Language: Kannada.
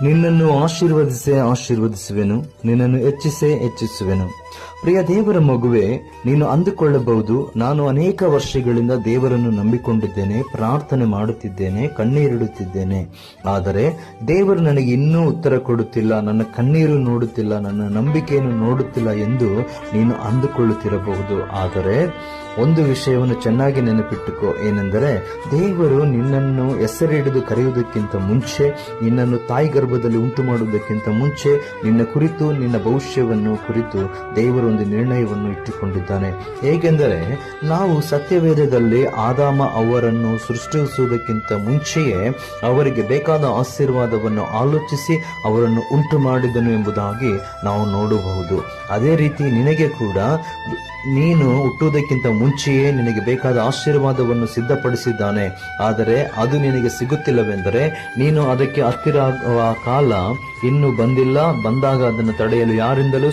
ನಿನ್ನನ್ನು ಆಶೀರ್ವದಿಸುವೆನು, ನಿನ್ನನ್ನು ಹೆಚ್ಚಿಸುವೆನು. ಪ್ರಿಯ ದೇವರ ಮಗುವೆ, ನೀನು ಅಂದುಕೊಳ್ಳಬಹುದು, ನಾನು ಅನೇಕ ವರ್ಷಗಳಿಂದ ದೇವರನ್ನು ನಂಬಿಕೊಂಡಿದ್ದೇನೆ, ಪ್ರಾರ್ಥನೆ ಮಾಡುತ್ತಿದ್ದೇನೆ, ಕಣ್ಣೀರಿಡುತ್ತಿದ್ದೇನೆ, ಆದರೆ ದೇವರು ನನಗೆ ಇನ್ನೂ ಉತ್ತರ ಕೊಡುತ್ತಿಲ್ಲ, ನನ್ನ ಕಣ್ಣೀರು ನೋಡುತ್ತಿಲ್ಲ, ನನ್ನ ನಂಬಿಕೆಯನ್ನು ನೋಡುತ್ತಿಲ್ಲ ಎಂದು ನೀನು ಅಂದುಕೊಳ್ಳುತ್ತಿರಬಹುದು. ಆದರೆ ಒಂದು ವಿಷಯವನ್ನು ಚೆನ್ನಾಗಿ ನೆನಪಿಟ್ಟುಕೋ, ಏನೆಂದರೆ ದೇವರು ನಿನ್ನನ್ನು ಹೆಸರಿಡಿದು ಕರೆಯುವುದಕ್ಕಿಂತ ಮುಂಚೆ, ನಿನ್ನನ್ನು ತಾಯಿ ಗರ್ಭದಲ್ಲಿ ಉಂಟು ಮಾಡುವುದಕ್ಕಿಂತ ಮುಂಚೆ, ನಿನ್ನ ಕುರಿತು, ನಿನ್ನ ಭವಿಷ್ಯವನ್ನು ಕುರಿತು ದೇವರು ಒಂದು ನಿರ್ಣಯವನ್ನು ಇಟ್ಟುಕೊಂಡಿದ್ದಾನೆ. ಹೇಗೆಂದರೆ, ನಾವು ಸತ್ಯವೇದದಲ್ಲಿ ಆದಾಮ ಅವರನ್ನು ಸೃಷ್ಟಿಸುವುದಕ್ಕಿಂತ ಮುಂಚೆಯೇ ಅವರಿಗೆ ಬೇಕಾದ ಆಶೀರ್ವಾದವನ್ನು ಆಲೋಚಿಸಿ ಅವರನ್ನು ಉಂಟು ಮಾಡಿದನು ಎಂಬುದಾಗಿ ನಾವು ನೋಡಬಹುದು. ಅದೇ ರೀತಿ ನಿನಗೆ ಕೂಡ ನೀನು ಹುಟ್ಟುವುದಕ್ಕಿಂತ ಮುಂಚೆಯೇ ನಿನಗೆ ಬೇಕಾದ ಆಶೀರ್ವಾದವನ್ನು ಸಿದ್ಧಪಡಿಸಿದ್ದಾನೆ. ಆದರೆ ಅದು ನಿನಗೆ ಸಿಗುತ್ತಿಲ್ಲವೆಂದರೆ ನೀನು ಅದಕ್ಕೆ ಹತ್ತಿರ ಆಗುವ ಕಾಲ ಇನ್ನೂ ಬಂದಿಲ್ಲ. ಬಂದಾಗ ಅದನ್ನು ತಡೆಯಲು ಯಾರಿಂದಲೂ